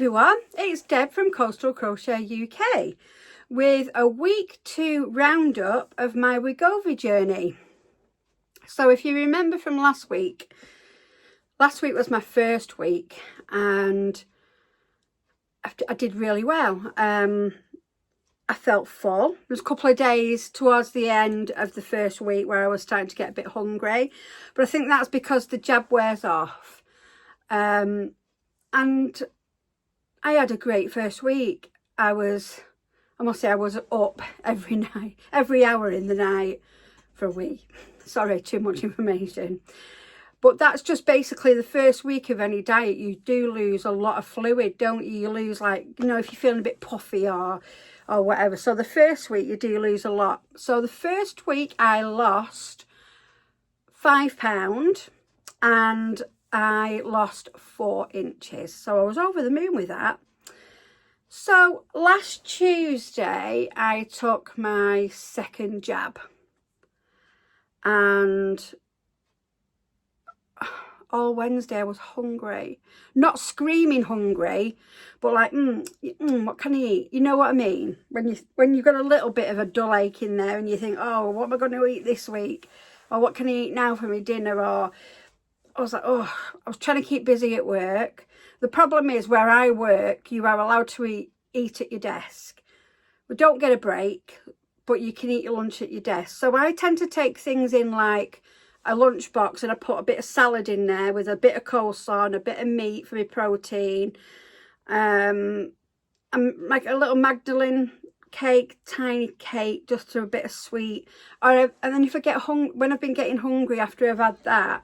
everyone, it's Deb from Coastal Crochet UK with a week 2 roundup of my Wegovy journey. So if you remember from last week was my first week and I did really well. I felt full. There was a couple of days towards the end of the first week where I was starting to get a bit hungry, but I think that's because the jab wears off. And I had a great first week. I must say I was up every night, every hour in the night for a week. Sorry, too much information. But that's just basically the first week of any diet. You do lose a lot of fluid, don't you? You lose, like, you know, if you're feeling a bit puffy or whatever. So the first week you do lose a lot. So the first week I lost 5 pounds and I lost 4 inches. So I was over the moon with that. So last Tuesday I took my second jab and all Wednesday I was hungry. Not screaming hungry, but like, what can I eat? You know what I mean? When you've got a little bit of a dull ache in there and you think, oh, what am I going to eat this week? Or what can I eat now for my dinner? Or I was like, oh, I was trying to keep busy at work. The problem is where I work, you are allowed to eat at your desk. We don't get a break, but you can eat your lunch at your desk. So I tend to take things in like a lunchbox and I put a bit of salad in there with a bit of coleslaw and a bit of meat for my protein. And like a little Magdalene cake, tiny cake, just to a bit of sweet. And then if I get when I've been getting hungry after I've had that,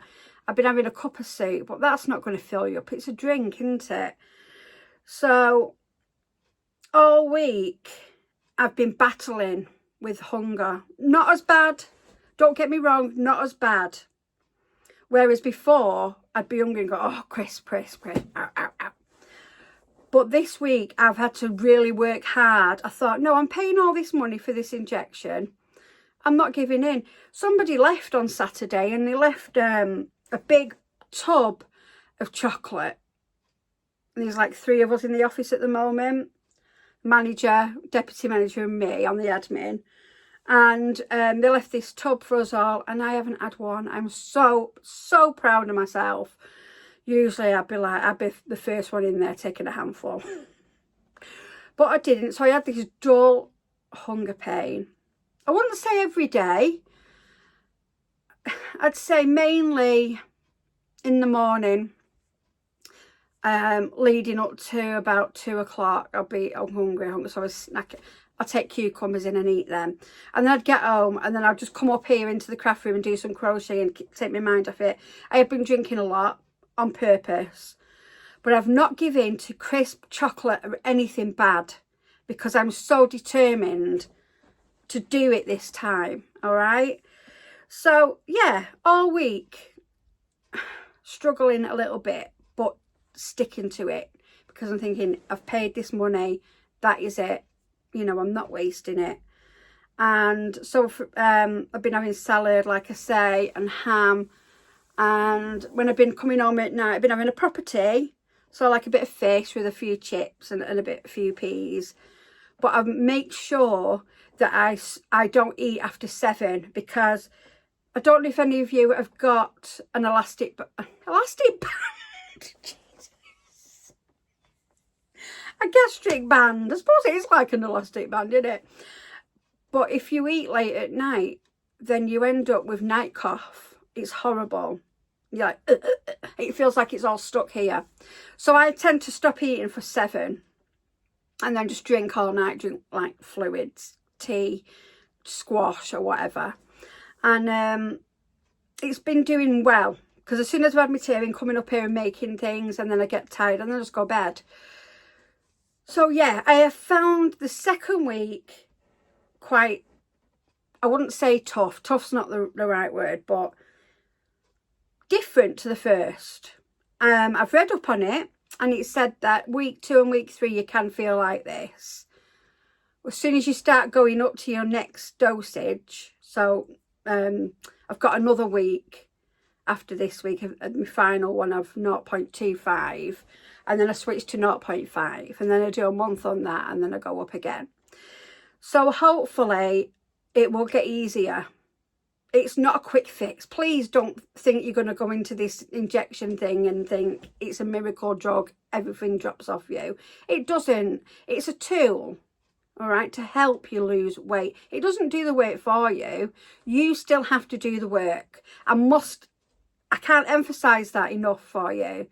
I've been having a cup of soup, but that's not going to fill you up. It's a drink, isn't it? So all week I've been battling with hunger. Not as bad. Don't get me wrong, not as bad. Whereas before, I'd be hungry and go, oh, crisp, ow, ow, ow. But this week, I've had to really work hard. I thought, no, I'm paying all this money for this injection. I'm not giving in. Somebody left on Saturday and they left a big tub of chocolate. And there's like 3 of us in the office at the moment. Manager, deputy manager and me on the admin. And they left this tub for us all and I haven't had one. I'm so proud of myself. Usually I'd be the first one in there taking a handful. But I didn't, so I had this dull hunger pain. I wouldn't say every day. I'd say mainly in the morning, leading up to about 2 o'clock. I'm hungry, so I was snacking. I'll take cucumbers in and eat them. And then I'd get home and then I'd just come up here into the craft room and do some crochet and take my mind off it. I have been drinking a lot on purpose. But I've not given to crisp chocolate or anything bad because I'm so determined to do it this time. All right? So, yeah, all week, struggling a little bit, but sticking to it. Because I'm thinking, I've paid this money, that is it. You know, I'm not wasting it. And so I've been having salad, like I say, and ham. And when I've been coming home at night, I've been having a proper tea. So like a bit of fish with a few chips and a few peas. But I make sure that I don't eat after 7 because I don't know if any of you have got an elastic band. A gastric band. I suppose it is like an elastic band, isn't it? But if you eat late at night, then you end up with night cough. It's horrible. You're like, it feels like it's all stuck here. So I tend to stop eating for 7 and then just drink all night, drink like fluids, tea, squash or whatever. And it's been doing well because as soon as I've had my tea, I've been coming up here and making things and then I get tired and then I just go to bed. So yeah, I have found the second week quite, I wouldn't say tough. Tough's not the right word, but different to the first. I've read up on it and it said that week 2 and week 3 you can feel like this. As soon as you start going up to your next dosage, so I've got another week after this week, my final one of 0.25, and then I switch to 0.5, and then I do a month on that, and then I go up again. So hopefully it will get easier. It's not a quick fix. Please don't think you're going to go into this injection thing and think it's a miracle drug, everything drops off you. It doesn't. It's a tool, all right, to help you lose weight. It doesn't do the work for you. You still have to do the work. I can't emphasize that enough for you.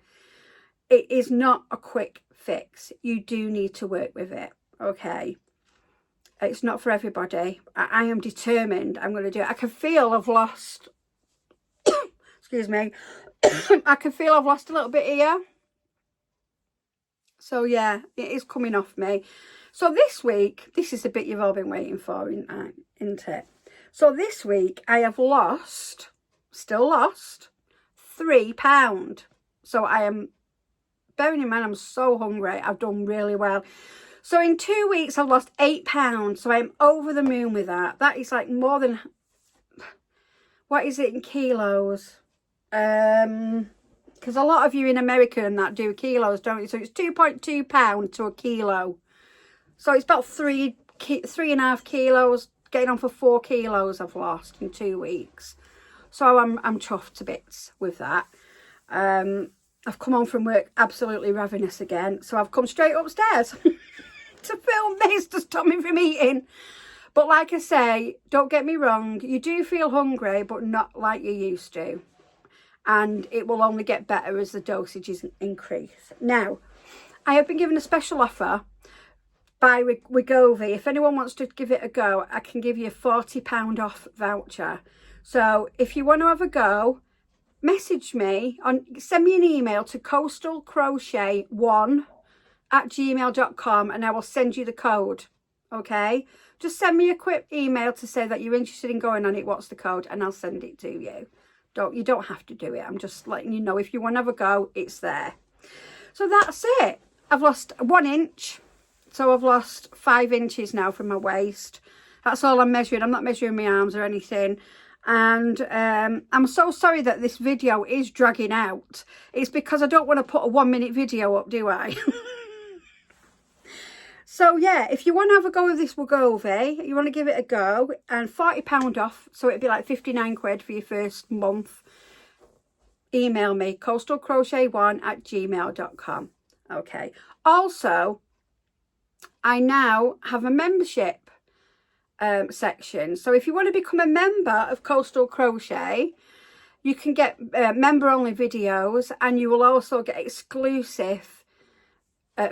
It is not a quick fix. You do need to work with it, okay? It's not for everybody. I am determined. I'm going to do it. I can feel I've lost, excuse me, I can feel I've lost a little bit here. So yeah, it is coming off me. So this week, this is the bit you've all been waiting for, isn't it? So this week I have lost, still lost, 3 pounds. So I am, bearing in mind I'm so hungry, I've done really well. So in 2 weeks, I've lost 8 pounds. So I'm over the moon with that. That is like more than, what is it in kilos? Because a lot of you in America and that do kilos, don't you? So it's 2.2 pounds to a kilo. So it's about 3.5 kilos, getting on for 4 kilos I've lost in 2 weeks. So I'm chuffed to bits with that. I've come home from work absolutely ravenous again. So I've come straight upstairs to film this to stop me from eating. But like I say, don't get me wrong, you do feel hungry, but not like you used to. And it will only get better as the dosages increase. Now, I have been given a special offer by Wegovy. If anyone wants to give it a go, I can give you a £40 off voucher. So if you want to have a go, message me, send me an email to coastalcrochet1@gmail.com and I will send you the code, okay? Just send me a quick email to say that you're interested in going on it, what's the code, and I'll send it to you. You don't have to do it. I'm just letting you know if you want to have a go, it's there. So that's it. I've lost 1 inch. So I've lost 5 inches now from my waist. That's all I'm measuring. I'm not measuring my arms or anything. And I'm so sorry that this video is dragging out. It's because I don't want to put a 1-minute video up, do I? So yeah, if you want to have a go with this Wegovy, you want to give it a go, and £40 off, so it'd be like 59 quid for your first month, email me, coastalcrochet1@gmail.com. Okay. Also, I now have a membership section. So if you want to become a member of Coastal Crochet, you can get member-only videos, and you will also get exclusive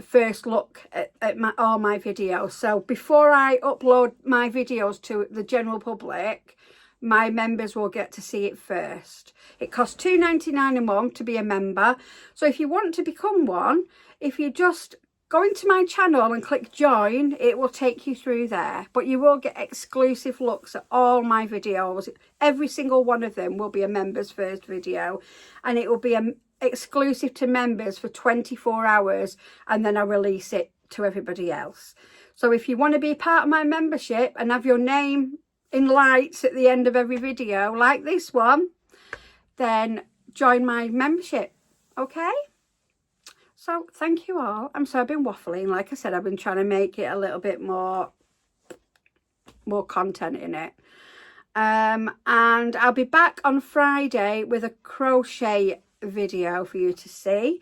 first look at all my videos. So before I upload my videos to the general public, my members will get to see it first. It costs £2.99 a month to be a member. So if you want to become one, if you just go into my channel and click join, it will take you through there. But you will get exclusive looks at all my videos. Every single one of them will be a members first video, and it will be exclusive to members for 24 hours, and then I release it to everybody else. So if you want to be part of my membership and have your name in lights at the end of every video like this one, then join my membership, okay? So thank you all. I'm sorry I've been waffling. Like I said, I've been trying to make it a little bit more content in it. And I'll be back on Friday with a crochet video for you to see,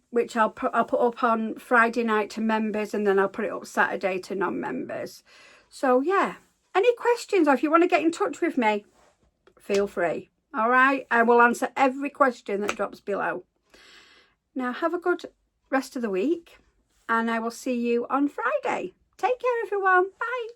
which I'll put up on Friday night to members, and then I'll put it up Saturday to non-members. So yeah, any questions, or if you want to get in touch with me, feel free. All right, I will answer every question that drops below. Now have a good rest of the week, and I will see you on Friday. Take care everyone. Bye.